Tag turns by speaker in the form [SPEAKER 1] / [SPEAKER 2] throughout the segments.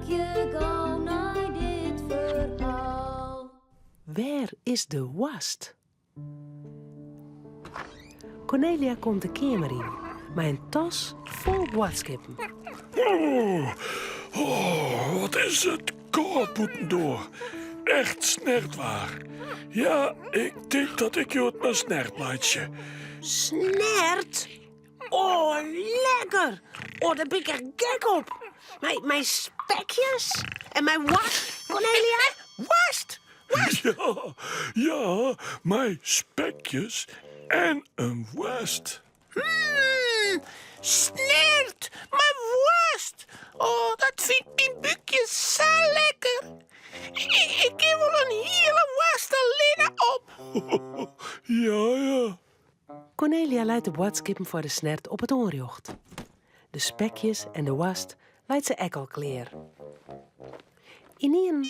[SPEAKER 1] je gauw naar dit verhaal.
[SPEAKER 2] Waar is de wast? Cornelia komt de kamer in, met een tas vol boodschappen.
[SPEAKER 3] Wat is het koud door. Echt snertwaar. Ja, ik denk dat ik je het maar snert, meidje.
[SPEAKER 2] Snert? Oh, lekker! Oh, daar ben ik er gek op. Mijn spekjes en mijn wast, Cornelia. Wast!
[SPEAKER 3] Ja, mijn spekjes en een worst.
[SPEAKER 4] Snert, mijn worst. Oh, dat vindt mijn buikje zo lekker. Ik heb wel een hele worst alleen op.
[SPEAKER 3] Ja.
[SPEAKER 2] Cornelia leidt de boodschappen voor de snert op het oorjocht. De spekjes en de wast leidt ze ekkelkleer. Ineen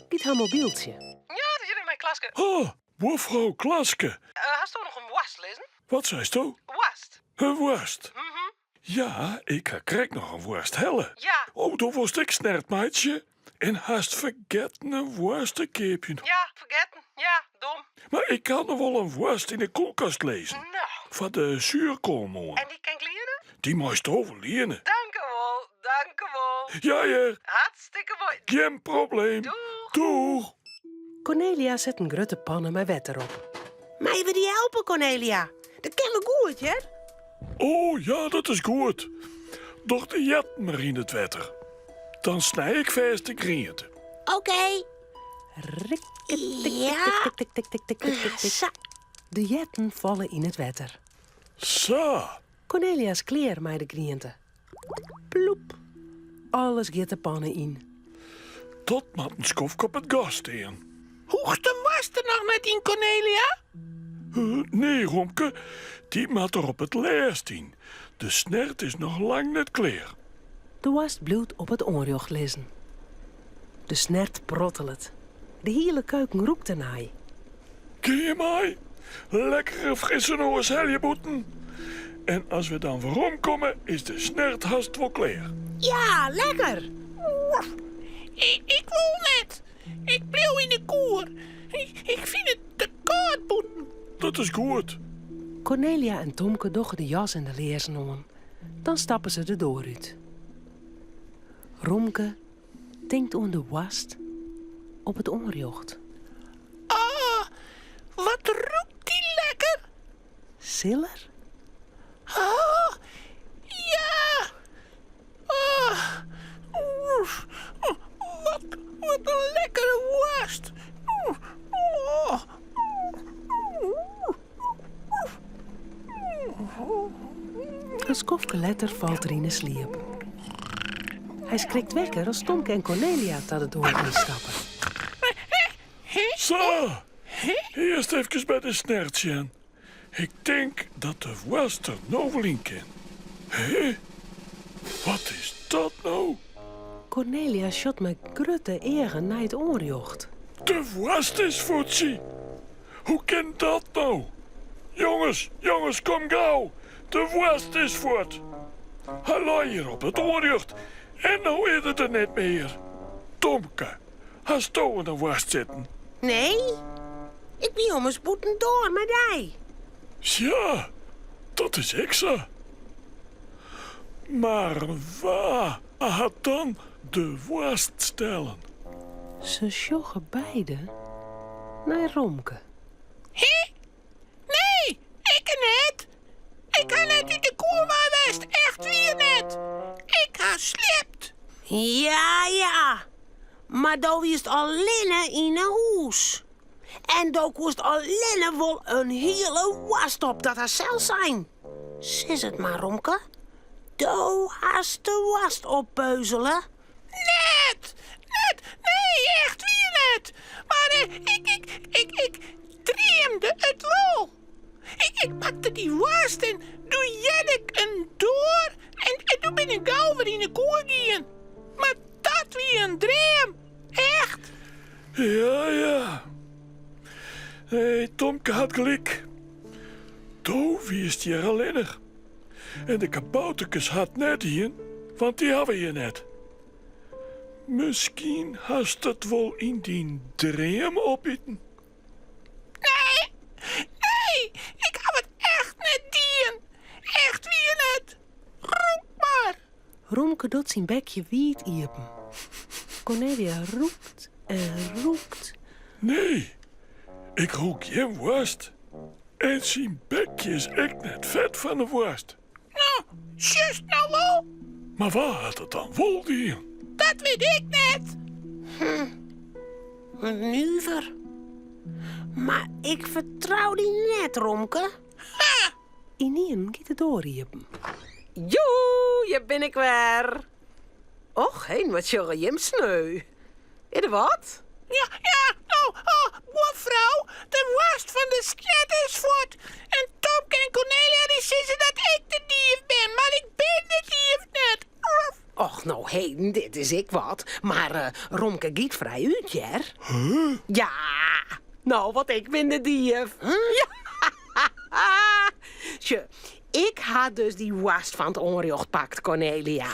[SPEAKER 2] giet haar mobieltje.
[SPEAKER 5] Ja, dat is mijn klaske.
[SPEAKER 3] Ah, mevrouw Klaske.
[SPEAKER 5] Hast du nog een worst lezen?
[SPEAKER 3] Wat zei je?
[SPEAKER 5] Worst.
[SPEAKER 3] Een worst. Ja, ik krijg nog een worst helle.
[SPEAKER 5] Ja.
[SPEAKER 3] Oh, dan was ik snert, meidje. En haast vergeten een worstenkeepje.
[SPEAKER 5] Ja, vergeten. Ja, dom.
[SPEAKER 3] Maar ik kan nog wel een worst in de koelkast lezen.
[SPEAKER 5] Nou,
[SPEAKER 3] Van de zuurkoolmolen.
[SPEAKER 5] en die kan ik leren?
[SPEAKER 3] Die moest overlenen.
[SPEAKER 5] Dank u wel, dank u wel.
[SPEAKER 3] Ja,
[SPEAKER 5] Hartstikke mooi.
[SPEAKER 3] geen probleem.
[SPEAKER 5] Doeg.
[SPEAKER 3] Doeg.
[SPEAKER 2] Cornelia zet een grote pannen met wet erop.
[SPEAKER 4] Mij we die helpen, Cornelia? Dat ken we goed, hè?
[SPEAKER 3] Oh, ja, dat is goed. Doch de jet maar in het wetter. Dan snij ik vast de grieten.
[SPEAKER 4] Oké. Ja.
[SPEAKER 2] Tik, tik, tik, tik, tik, tik, tik.
[SPEAKER 4] Zo.
[SPEAKER 2] De jetten vallen in het wetter.
[SPEAKER 3] Zo.
[SPEAKER 2] Cornelia's kleer met de griënten. Ploep. Alles gaat de pannen in.
[SPEAKER 3] Tot maar een skofk op het gas staan.
[SPEAKER 4] Hoogste was er nog net in, Cornelia?
[SPEAKER 3] Nee, Romke, die maat er op het lijst in. De snert is nog lang net klaar.
[SPEAKER 2] De wast bloedt op het oorjocht lezen. De snert prottelt. De hele keuken roept ernaai.
[SPEAKER 3] Ken je mij? Lekkere frisse noos helljeboeten. En als we dan weer komen, is de snert haast wel klaar.
[SPEAKER 4] Ja, lekker. Ik wil net. Ik blijf in de koer. Ik vind het te koud, boeten.
[SPEAKER 3] Dat is goed.
[SPEAKER 2] Cornelia en Tomke doggen de jas en de leersen om. Dan stappen ze de door uit. Romke denkt aan de wast op het oorjocht.
[SPEAKER 4] Ah, wat roept die lekker.
[SPEAKER 2] Siller?
[SPEAKER 4] Ah, ja. Ah, oef. Wat een lekkere worst. Oh.
[SPEAKER 2] Een skofke letter valt er in een sliep. Hij schrikt wekker als Tomke en Cornelia tot het oor instappen.
[SPEAKER 3] Zo. Eerst even bij de snertje. Ik denk dat de worst er nou wel in kan. Hé? Wat is dat nou?
[SPEAKER 2] Cornelia shot met grutte eren naar het oorjocht.
[SPEAKER 3] De worst is voetsie. Hoe kan dat nou? Jongens, kom gauw. De worst is voort. Hallo hier op het oorjocht. En nou is het er net meer. Tomke, hast du in de worst zitten?
[SPEAKER 4] Nee, ik ben om eens boeten door met hij.
[SPEAKER 3] Ja, dat is ik zo. Maar waar had dan de worst stellen?
[SPEAKER 2] Ze sjoggen beide naar Romke.
[SPEAKER 4] Hé? Nee, ik net. Ik kan net uit de koer maar west. Echt weer net. Ik ha slipt. Ja. Maar dan is het alleen in een huis. En dan kost alleen wel een hele wast op dat er zelf zijn. Zis het maar, Romke. Do haast de wast oppeuzelen. Net. Nee, echt weer net. Maar ik dreemde het wel. Ik pakte die worst en toen jet ik een door en toen ben ik gauw weer in de koer gaan. Maar dat weer een dream. Echt.
[SPEAKER 3] Ja. Hey, Tomke had gelijk. Toen wist je er alleen. En de kaboutertjes had net hier, want die hadden je net. Misschien hast het wel in die droom opeten.
[SPEAKER 4] Nee, ik heb het echt net dien. Echt wie net. Roep maar.
[SPEAKER 2] Romke doet zijn bekje wiet iepen. Cornelia roept en roept.
[SPEAKER 3] Nee, ik rook geen worst. En zijn bekje is echt net vet van de worst.
[SPEAKER 4] Nou, juist nou wel.
[SPEAKER 3] Maar waar had het dan wel dien?
[SPEAKER 4] Dat weet ik net.
[SPEAKER 2] Een nuver. Maar ik vertrouw die net, Romke.
[SPEAKER 4] Ha!
[SPEAKER 2] Inien gaat het doorriepen. Joe, je ben ik weer. Och, heen, wat jongen Jim sneu. Is er wat?
[SPEAKER 4] Ja, nou, mevrouw, de worst van de sket is voort. En Tomke en Cornelia die zeggen dat ik de dief ben, maar ik ben de dief net.
[SPEAKER 2] Och, nou heen, dit is ik wat. Maar Romke giet vrij uit, Jer. Ja, nou, wat ik ben de dief. Ja. Tje, ik had dus die worst van het onrecht pakt, Cornelia.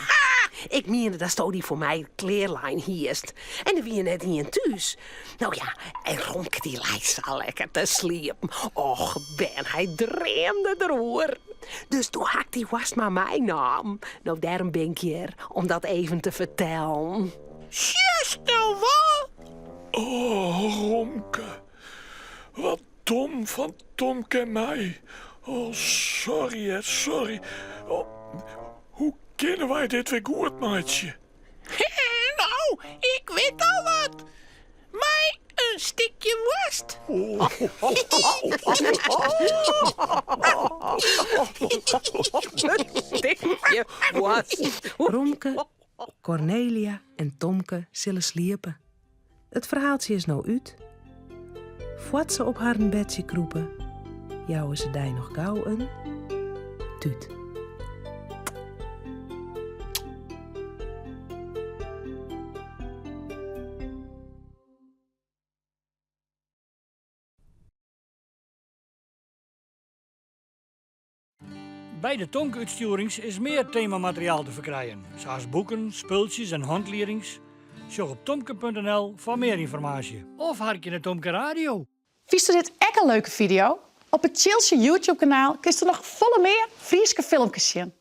[SPEAKER 2] Ik meende dat stond die voor mij kleerlijn hierst. En er wie net niet in thuis. Nou ja, en Romke die lijkt zo lekker te sliepen. Och, Ben, hij dreemde erover. Dus toen had die was maar mijn naam. Nou, daarom ben ik hier, om dat even te vertellen.
[SPEAKER 4] Juist nou wel.
[SPEAKER 3] Oh, Romke. Wat dom van Tomke en mij. Oh, sorry, hè, sorry. Oh, hoe kunnen wij dit weer goed, maatje?
[SPEAKER 4] Nou, ik weet al wat. Mij een stukje worst.
[SPEAKER 2] Stikje was. Romke, Cornelia en Tomke zullen sliepen. Het verhaaltje is nou uit. Voordat ze op haar bedje kroepen, jouwen ze daar nog gauw een tuut.
[SPEAKER 6] Bij de Tomke-uitstuurings is meer themamateriaal te verkrijgen, zoals boeken, spultjes en handleerings. Zorg op tomke.nl voor meer informatie. Of hark je naar Tomke Radio.
[SPEAKER 7] Vies je dit echt een leuke video? Op het Chilse YouTube-kanaal kun je er nog volle meer Frieske filmpjes zien.